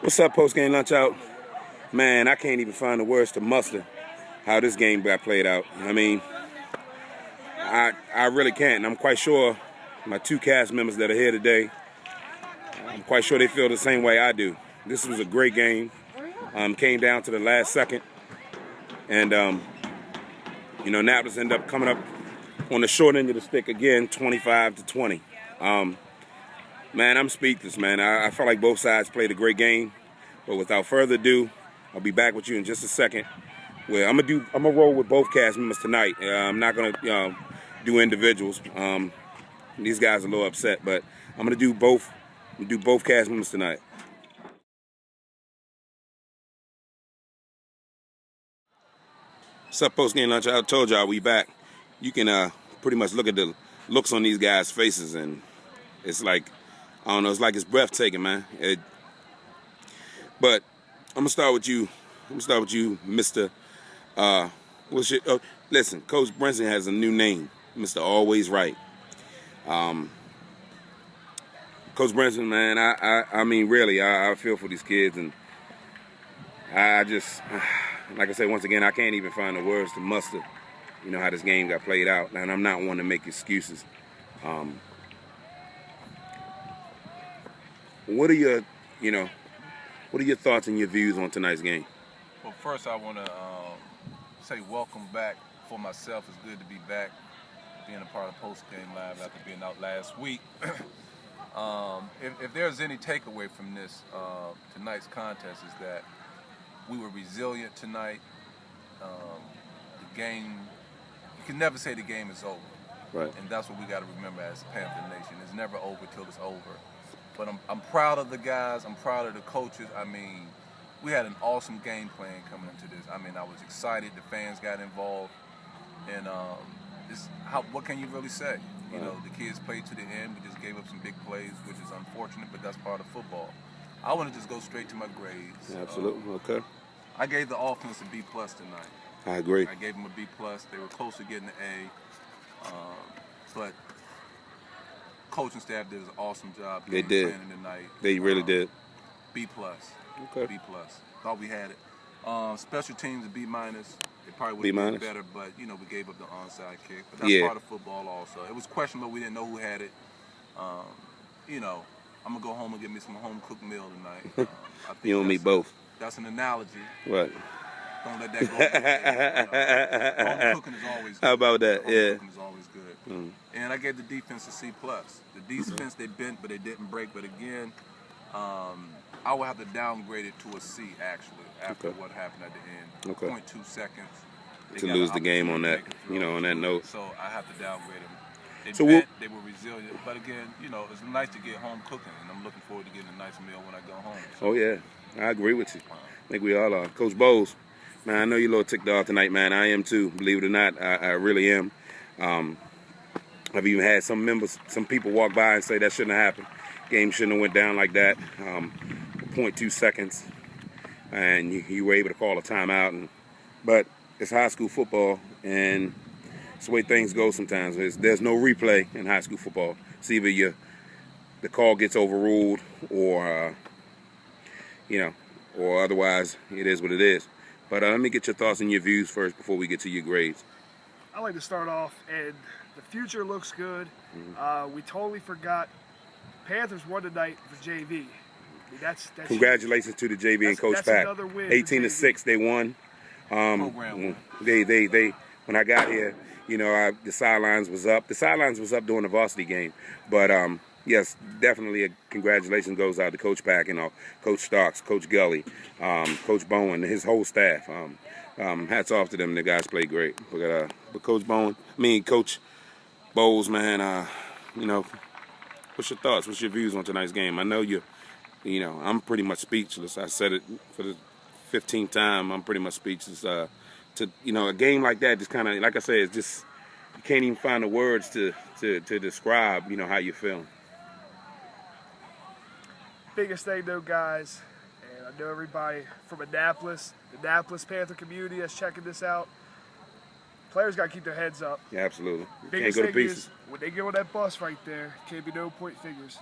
What's up, post-game lunch out? Man, I can't even find the words to muster how this game got played out. I mean, I really can't. And I'm quite sure my two cast members that are here today, I'm quite sure they feel the same way I do. This was a great game. Came down to the last second. And, Annapolis ended up coming up on the short end of the stick again, 25-20. Man, I'm speechless, man. I felt like both sides played a great game. But without further ado, I'll be back with you in just a second. Where I'm gonna roll with both cast members tonight. I'm not gonna do individuals. These guys are a little upset, but I'm gonna do both. Cast members tonight. What's up, post game lunch? I told y'all we back. You can pretty much look at the looks on these guys' faces, and it's like, I don't know, it's like it's breathtaking, man. But I'm gonna start with you. Mr. Listen, Coach Brinson has a new name, Mr. Always Right. Coach Brinson, man, I mean, really, I feel for these kids, and I just, like I said, once again, I can't even find the words to muster, how this game got played out, and I'm not one to make excuses. What are your thoughts and your views on tonight's game? Well, first I want to say welcome back for myself. It's good to be back, being a part of Post Game Live after being out last week. If there's any takeaway from this tonight's contest, is that we were resilient tonight. The game, you can never say the game is over. Right. And that's what we got to remember as Panther Nation. It's never over till it's over. But I'm proud of the guys. I'm proud of the coaches. I mean, we had an awesome game plan coming into this. I mean, I was excited. The fans got involved. And what can you really say? The kids played to the end. We just gave up some big plays, which is unfortunate, but that's part of football. I want to just go straight to my grades. Absolutely. Okay. I gave the offense a B+ tonight. I agree. I gave them a B+. They were close to getting an A. But coaching staff did an awesome job. They did. Tonight. They really did. B+. Okay. B+. Thought we had it. Special teams a B-. It probably would have been better, but we gave up the onside kick. But that's part of football also. It was questionable. We didn't know who had it. I'm gonna go home and get me some home cooked meal tonight. I think you and me both. That's an analogy. Right. Don't let that go. Home cooking is always good. How about that? Home yeah. Cooking is always good. And I gave the defense a C+. The defense, they bent, but they didn't break. But again, I will have to downgrade it to a C, actually, after what happened at the end. Okay. 0.2 seconds. To lose the game on that, on that note. So I have to downgrade them. They were resilient. But again, it's nice to get home cooking, and I'm looking forward to getting a nice meal when I go home. So, oh, yeah. I agree with you. I think we all are. Coach Bowles, man, I know you're a little ticked off tonight, man. I am too. Believe it or not, I really am. I've even had some people walk by and say that shouldn't have happened. Game shouldn't have went down like that. 0.2 seconds, and you were able to call a timeout. But it's high school football, and it's the way things go sometimes. There's no replay in high school football. It's either the call gets overruled, or or otherwise it is what it is. But let me get your thoughts and your views first before we get to your grades. I like to start off, and the future looks good. We totally forgot Panthers won tonight for JV. I mean, that's congratulations to the JV and Coach Pat. 18-6, they won. They when I got here, the sidelines was up. The sidelines was up during the varsity game, but yes, definitely a congratulations goes out to Coach Pack and Coach Starks, Coach Gully, Coach Bowen, and his whole staff. Hats off to them. The guys played great. But Coach Bowles, man, what's your thoughts? What's your views on tonight's game? I know I'm pretty much speechless. I said it for the 15th time. I'm pretty much speechless. A game like that, just kind of, like I said, it's just, you can't even find the words to describe, how you feel. Biggest thing though, guys, and I know everybody from Annapolis, the Annapolis Panther community that's checking this out, players got to keep their heads up. Yeah, absolutely. Biggest can't go to thing pieces. Is, when they get on that bus right there, can't be no point figures.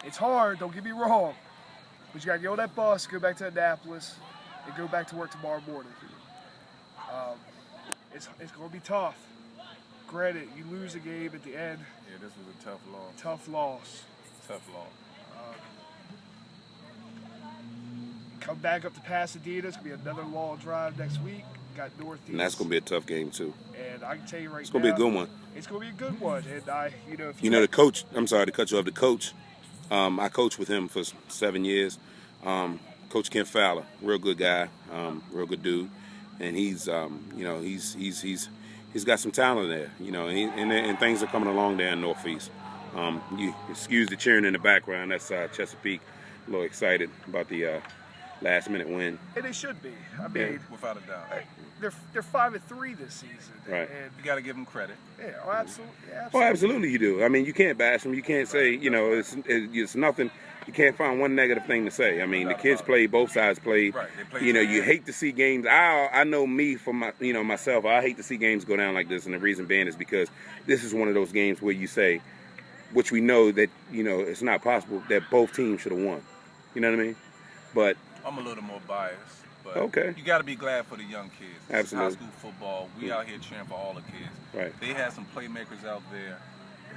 It's hard, don't get me wrong, But you got to get on that bus, go back to Annapolis, and go back to work tomorrow morning. It's going to be tough. Granted, you lose a game at the end. Yeah, this was a tough loss. Tough loss. Tough loss. Come back up to Pasadena. It's going to be another long drive next week. Got Northeast. And that's going to be a tough game, too. And I can tell you right now. It's going to be a good one. It's going to be a good one. And if the coach, I'm sorry to cut you off, the coach, I coached with him for 7 years. Coach Ken Fowler, real good guy, real good dude. And he's got some talent there, and things are coming along there in Northeast. You excuse the cheering in the background. That's Chesapeake, a little excited about the last-minute win. And they should be. I mean, without a doubt. They're 5-3 this season. Right. And You got to give them credit. yeah, absolutely. Oh, absolutely you do. I mean, you can't bash them. You can't say, it's nothing. You can't find one negative thing to say. I mean, the kids played, both sides played. Right. They played You hate to see games. I know me for myself. I hate to see games go down like this, and the reason being is because this is one of those games where you say, which we know that it's not possible that both teams should have won. You know what I mean? But I'm a little more biased. But okay. You got to be glad for the young kids. This Absolutely. is high school football. We out here cheering for all the kids. Right. They had some playmakers out there.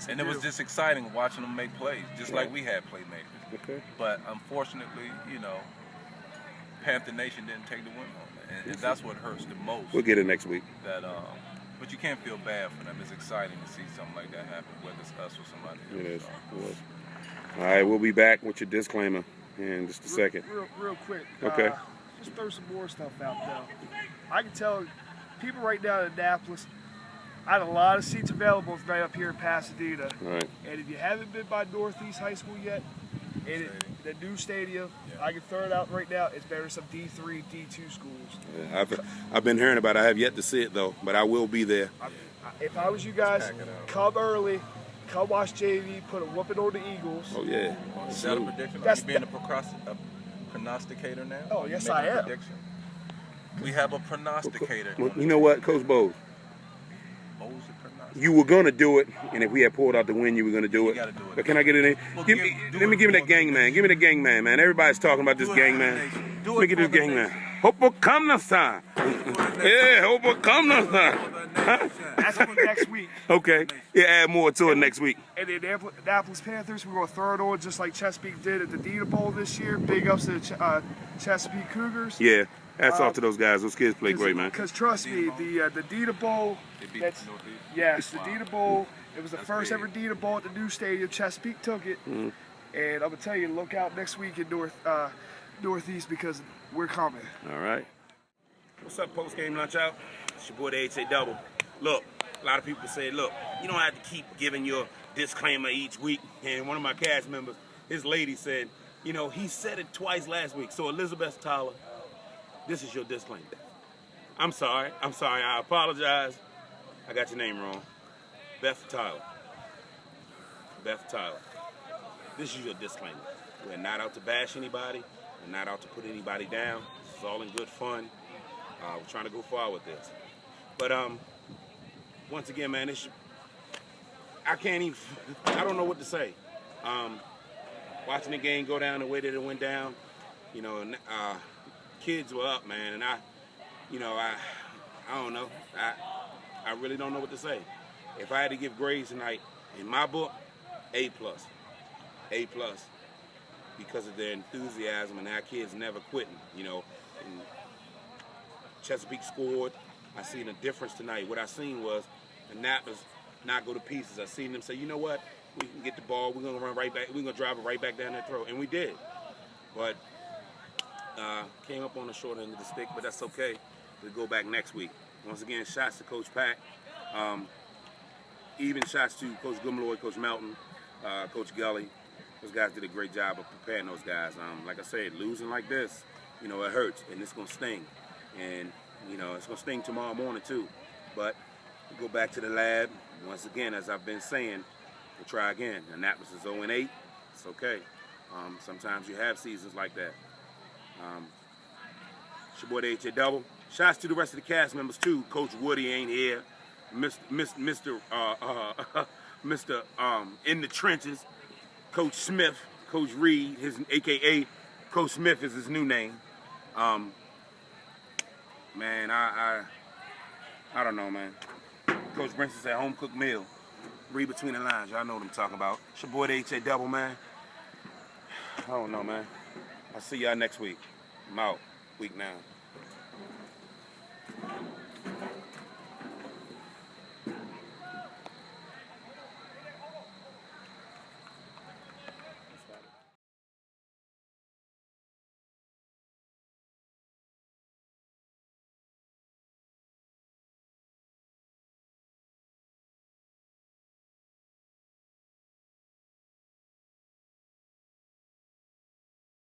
And it was just exciting watching them make plays, just like we had playmakers. Okay. But unfortunately, Panther Nation didn't take the win on it. And that's what hurts the most. We'll get it next week. But you can't feel bad for them. It's exciting to see something like that happen, whether it's us or somebody else. It is. All right, we'll be back with your disclaimer in just a second. Real quick. Okay. Just throw some more stuff out there. I can tell people right now in Annapolis, I had a lot of seats available right up here in Pasadena. All right. And if you haven't been by Northeast High School yet, the new stadium, I can throw it out right now. It's better than some D3, D2 schools. Yeah, I've been hearing about it. I have yet to see it, though, but I will be there. If I was you guys, come early. Come watch JV, put a whooping on the Eagles. Oh, yeah. Is that a prediction? Are you being a prognosticator now? Oh, yes, I am. We have a prognosticator. Well, you know what, Coach Bowles? Bowles is prognosticator. You were going to do it, and if we had pulled out the win, you were going to do it. You gotta do it. But can I get it in? Well, Let me give me that gang man. Give me the gang man, man. Everybody's talking about this gang man. Let me get this gang man. Hope come the sign. Yeah, hope come the sign. That's for next week. Okay. Yeah, add more to it next week. And the Annapolis Panthers, we're going to throw it on just like Chesapeake did at the Dita Bowl this year. Big ups to the Chesapeake Cougars. Yeah. Hats off to those guys. Those kids play great, man. Because trust me, the Dita Bowl, yes, the Dita Bowl, it was the first ever Dita Bowl at the new stadium. Chesapeake took it. And I'm going to tell you, look out next week in Northeast because we're coming. All right. What's up, post-game lunch out? It's your boy, the H.A. Double. Look, a lot of people say, look, you don't have to keep giving your disclaimer each week. And one of my cast members, his lady said, he said it twice last week. So Elizabeth Tyler, this is your disclaimer. I'm sorry. I apologize. I got your name wrong. Beth Tyler. This is your disclaimer. We're not out to bash anybody. We're not out to put anybody down. This is all in good fun. We're trying to go far with this. But once again, man, I don't know what to say. Watching the game go down the way that it went down, kids were up, man, and I don't know. I really don't know what to say. If I had to give grades tonight, in my book, A+. Because of their enthusiasm and our kids never quitting, And Chesapeake scored. I seen a difference tonight. What I seen was Annapolis not go to pieces. I seen them say, you know what? We can get the ball. We're gonna run right back. We're gonna drive it right back down their throat, and we did. But came up on the short end of the stick. But that's okay. We'll go back next week. Once again, shots to Coach Pack. Even shots to Coach Gumaloy, Coach Melton, Coach Gully. Those guys did a great job of preparing those guys. Like I said, losing like this, it hurts, and it's gonna sting. And it's gonna sting tomorrow morning too. But we go back to the lab. Once again, as I've been saying, we'll try again. Annapolis is 0-8. It's okay. Sometimes you have seasons like that. It's your boy, the H.A. Double. Shouts to the rest of the cast members too. Coach Woody ain't here. Mr. In the trenches. Coach Smith, Coach Reed, his AKA Coach Smith is his new name. Man, I don't know, man. Coach Brinson said home cooked meal. Read between the lines. Y'all know what I'm talking about. It's your boy, the H.A. Double, man. I don't know, man. I'll see y'all next week. I'm out. Week 9.